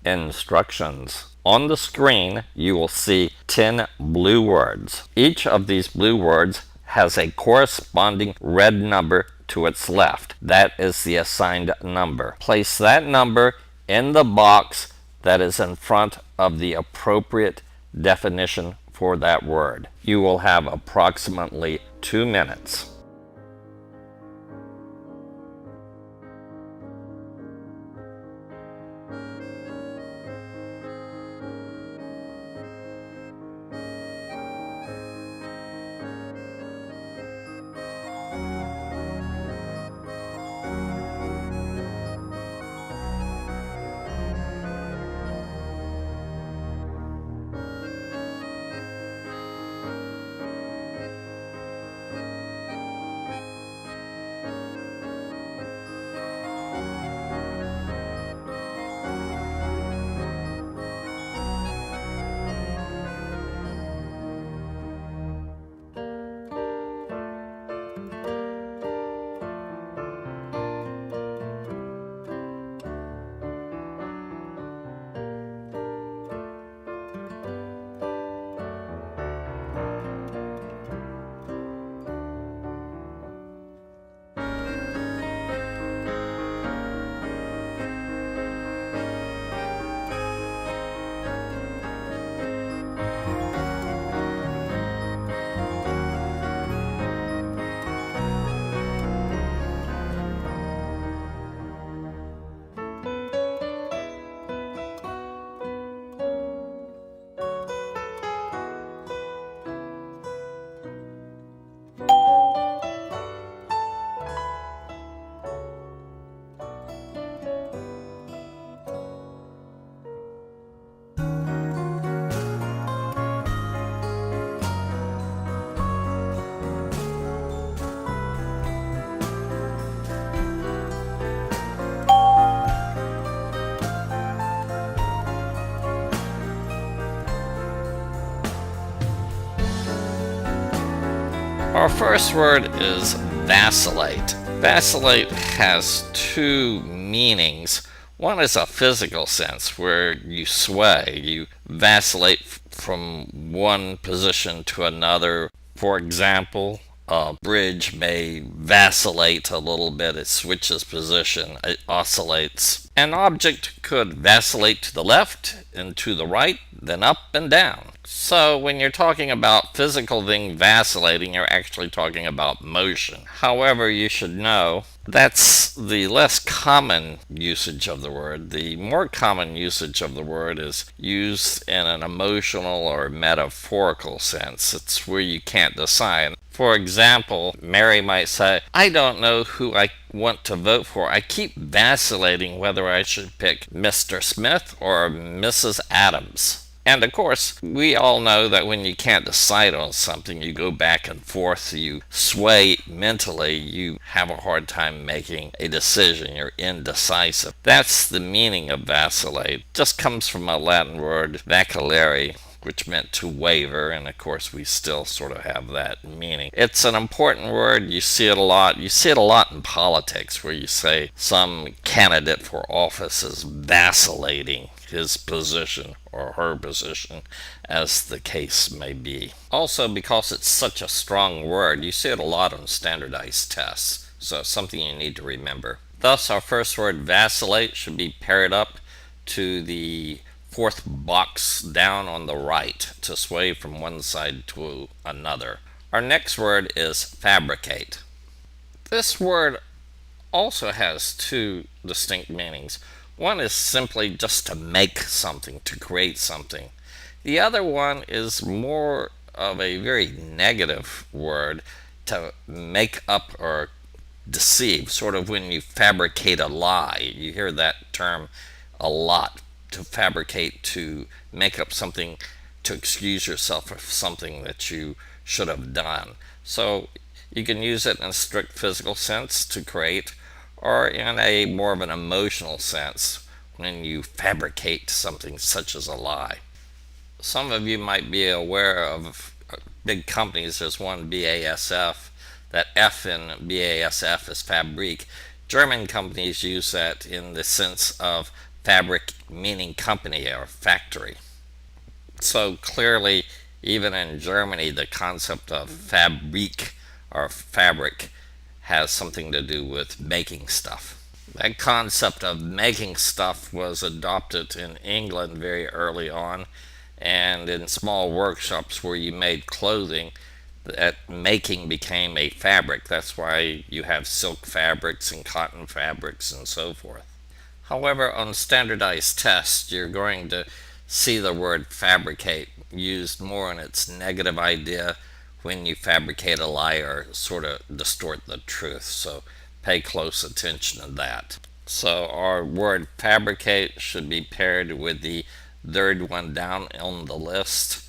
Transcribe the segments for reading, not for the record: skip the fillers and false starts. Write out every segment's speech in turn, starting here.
Instructions. On the screen, you will see 10 blue words. Each of these blue words has a corresponding red number to its left. That is the assigned number. Place that number in the box that is in front of the appropriate definition for that word. You will have approximately 2 minutes. Our first word is vacillate. Vacillate has two meanings. One is a physical sense where you sway, you vacillate from one position to another. For example, a bridge may vacillate a little bit, it switches position, it oscillates. An object could vacillate to the left and to the right, then up and down. So when you're talking about physical thing vacillating, you're actually talking about motion. However, you should know that's the less common usage of the word. The more common usage of the word is used in an emotional or metaphorical sense. It's where you can't decide. For example, Mary might say, I don't know who I want to vote for. I keep vacillating whether I should pick Mr. Smith or Mrs. Adams. And of course, we all know that when you can't decide on something, you go back and forth, you sway mentally, you have a hard time making a decision, you're indecisive. That's the meaning of vacillate. It just comes from a Latin word, vacillare, which meant to waver, and of course we still sort of have that meaning. It's an important word. You see it a lot. You see it a lot in politics, where you say some candidate for office is vacillating his position or her position, as the case may be. Also, because it's such a strong word, you see it a lot on standardized tests, so it's something you need to remember. Thus, our first word, vacillate, should be paired up to the fourth box down on the right to sway from one side to another. Our next word is fabricate. This word also has two distinct meanings. One is simply just to make something, to create something. The other one is more of a very negative word, to make up or deceive, sort of when you fabricate a lie. You hear that term a lot, to fabricate, to make up something, to excuse yourself of something that you should have done. So you can use it in a strict physical sense, to create, or in a more of an emotional sense when you fabricate something such as a lie. Some of you might be aware of big companies. There's one, BASF. That F in BASF is Fabrik. German companies use that in the sense of fabric meaning company or factory. So clearly, even in Germany, the concept of Fabrik or fabric has something to do with making stuff. That concept of making stuff was adopted in England very early on, and in small workshops where you made clothing, that making became a fabric. That's why you have silk fabrics and cotton fabrics and so forth. However, on standardized tests, you're going to see the word fabricate used more in its negative idea when you fabricate a lie or sort of distort the truth. So pay close attention to that. So our word fabricate should be paired with the third one down on the list: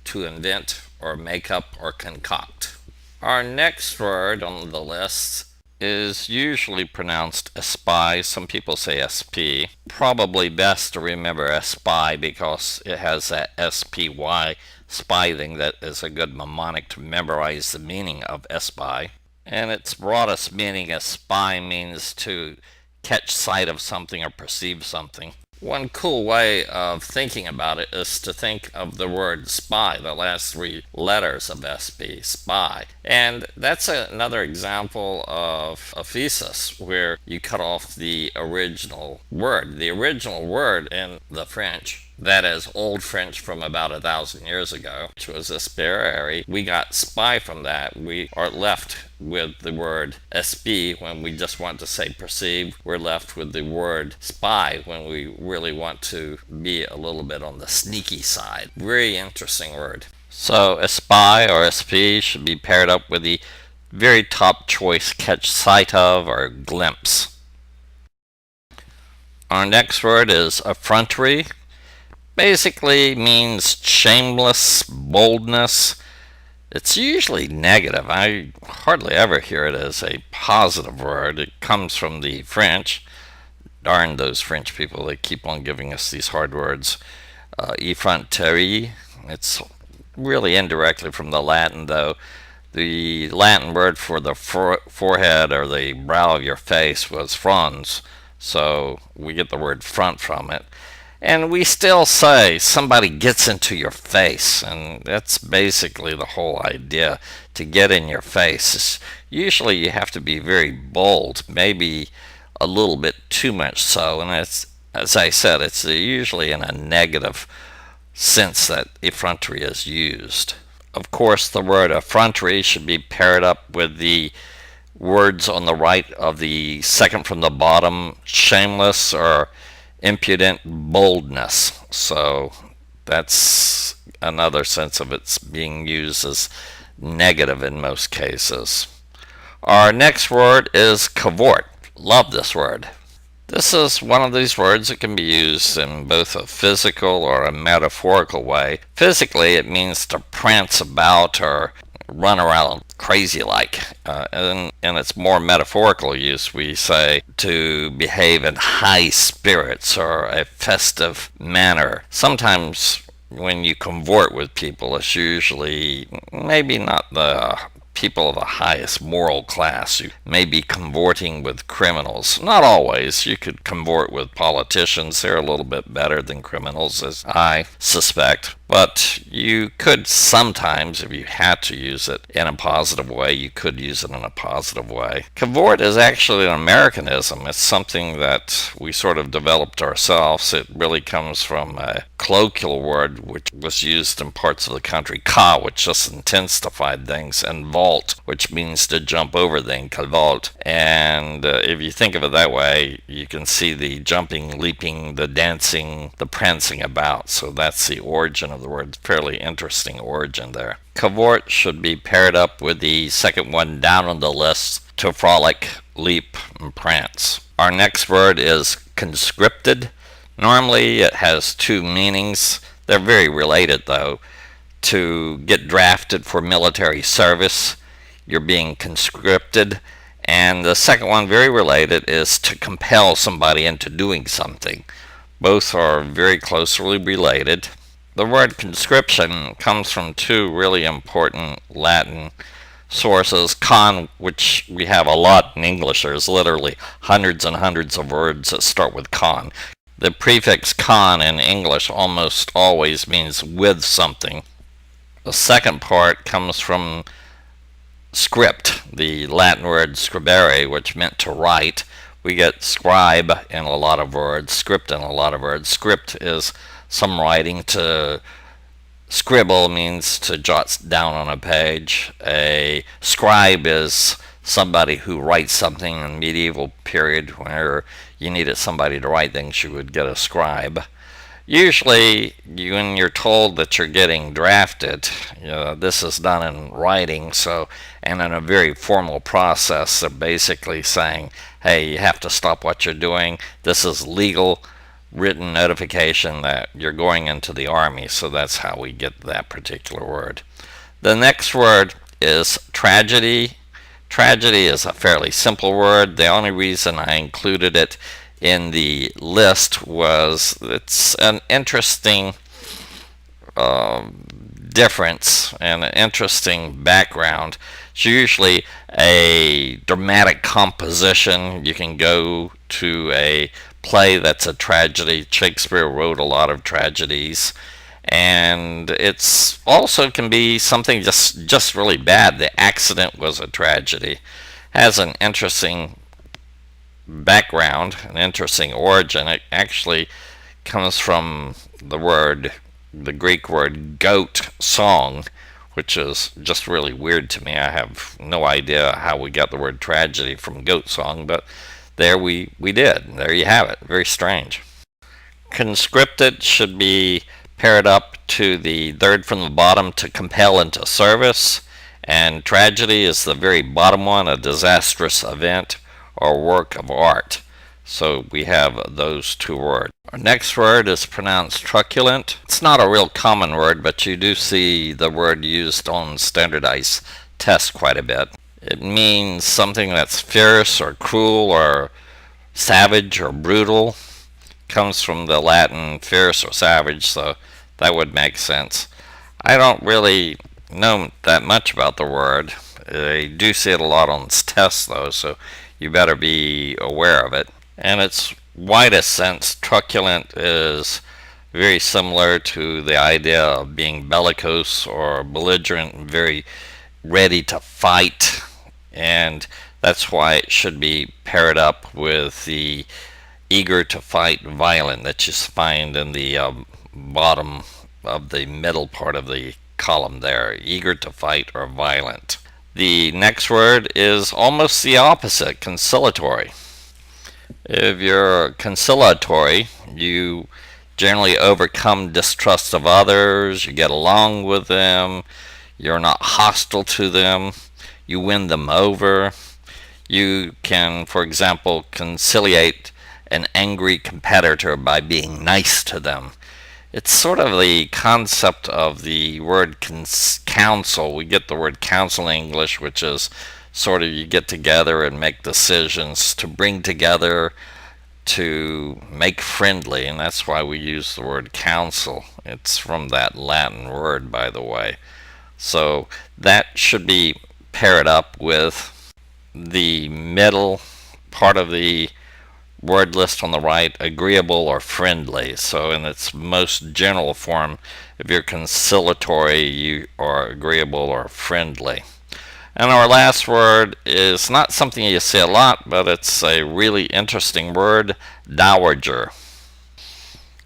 to invent or make up or concoct. Our next word on the list is usually pronounced espy. Some people say SP. Probably best to remember espy because it has that SPY, spy thing, that is a good mnemonic to memorize the meaning of espy. And its broadest meaning, espy means to catch sight of something or perceive something. One cool way of thinking about it is to think of the word spy, the last three letters of SP, spy. And that's another example of a thesis where you cut off the original word. The original word in the French, that is Old French from about 1,000 years ago, which was espérer. We got spy from that. We are left with the word espy when we just want to say perceive. We're left with the word spy when we really want to be a little bit on the sneaky side. Very interesting word. So espy or SP should be paired up with the very top choice, catch sight of or glimpse. Our next word is effrontery. Basically means shameless, boldness. It's usually negative. I hardly ever hear it as a positive word. It comes from the French. Darn those French people, they keep on giving us these hard words. Effrontery. It's really indirectly from the Latin, though. The Latin word for the forehead or the brow of your face was frons, so we get the word front from it. And we still say somebody gets into your face, and that's basically the whole idea, to get in your face. Usually you have to be very bold, maybe a little bit too much so, and it's, as I said, it's usually in a negative sense that effrontery is used. Of course, the word effrontery should be paired up with the words on the right of the second from the bottom, shameless or impudent boldness. So that's another sense of it's being used as negative in most cases. Our next word is cavort. Love this word. This is one of these words that can be used in both a physical or a metaphorical way. Physically, it means to prance about or run around crazy like. And in its more metaphorical use, we say to behave in high spirits or a festive manner. Sometimes when you cavort with people, it's usually maybe not the people of the highest moral class. You may be cavorting with criminals. Not always. You could cavort with politicians. They're a little bit better than criminals, as I suspect. But you could sometimes, if you had to use it in a positive way, you could use it in a positive way. Cavort is actually an Americanism. It's something that we sort of developed ourselves. It really comes from a colloquial word which was used in parts of the country. Ca, which just intensified things, and vault, which means to jump over things, cavalt. And if you think of it that way, you can see the jumping, leaping, the dancing, the prancing about. So that's the origin of the word. Fairly interesting origin there. Cavort should be paired up with the second one down on the list, to frolic, leap, and prance. Our next word is conscripted. Normally it has two meanings. They're very related though. To get drafted for military service, you're being conscripted. And the second one, very related, is to compel somebody into doing something. Both are very closely related. The word conscription comes from two really important Latin sources. Con, which we have a lot in English. There's literally hundreds and hundreds of words that start with con. The prefix con in English almost always means with something. The second part comes from script, the Latin word scribere, which meant to write. We get scribe in a lot of words, script in a lot of words. Script is some writing. To scribble means to jot down on a page. A scribe is somebody who writes something in the medieval period where you needed somebody to write things, you would get a scribe. Usually, when you're told that you're getting drafted, this is done in writing, and in a very formal process. They're basically saying, hey, you have to stop what you're doing. This is legal written notification that you're going into the army, so that's how we get that particular word. The next word is tragedy. Tragedy is a fairly simple word. The only reason I included it in the list was it's an interesting difference and an interesting background. It's usually a dramatic composition. You can go to a play that's a tragedy. Shakespeare wrote a lot of tragedies, and it's also can be something just really bad. The accident was a tragedy. Has an interesting background, an interesting origin. It actually comes from the Greek word goat song, which is just really weird to me. I have no idea how we got the word tragedy from goat song, but there we did. There you have it. Very strange. Conscripted should be paired up to the third from the bottom, to compel into service, and tragedy is the very bottom one, a disastrous event or work of art. So we have those two words. Our next word is pronounced truculent. It's not a real common word, but you do see the word used on standardized tests quite a bit. It means something that's fierce or cruel or savage or brutal. Comes from the Latin fierce or savage, so that would make sense. I don't really know that much about the word. I do see it a lot on tests though, so you better be aware of it. In its widest sense, truculent is very similar to the idea of being bellicose or belligerent and very ready to fight, and that's why it should be paired up with the eager to fight, violent that you find in the bottom of the middle part of the column there. Eager to fight or violent. The next word is almost the opposite, conciliatory. If you're conciliatory, you generally overcome distrust of others, you get along with them, you're not hostile to them, you win them over. You can, for example, conciliate an angry competitor by being nice to them. It's sort of the concept of the word counsel. We get the word counsel in English, which is sort of you get together and make decisions, to bring together, to make friendly, and that's why we use the word counsel. It's from that Latin word, by the way. So that should be paired up with the middle part of the word list on the right, agreeable or friendly. So in its most general form, if you're conciliatory, you are agreeable or friendly. And our last word is not something you see a lot, but it's a really interesting word, dowager.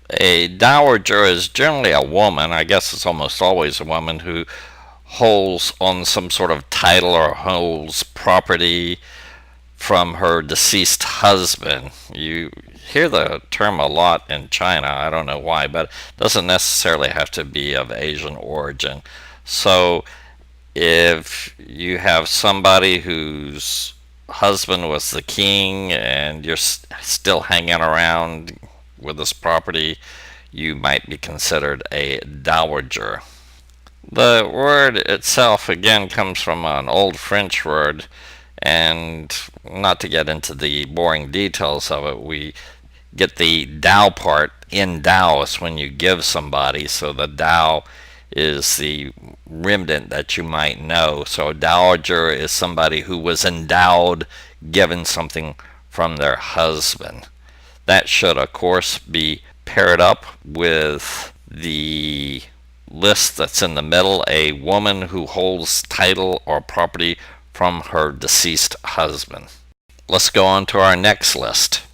A dowager is generally a woman, I guess it's almost always a woman, who holds on some sort of title or holds property from her deceased husband. You hear the term a lot in China. I don't know why, but it doesn't necessarily have to be of Asian origin. So if you have somebody whose husband was the king and you're still hanging around with this property, you might be considered a dowager. The word itself again comes from an old French word, and not to get into the boring details of it, we get the Tao part. In Tao is when you give somebody, so the Tao is the remnant that you might know. So a dowager is somebody who was endowed, given something from their husband. That should, of course, be paired up with the list that's in the middle, a woman who holds title or property from her deceased husband. Let's go on to our next list.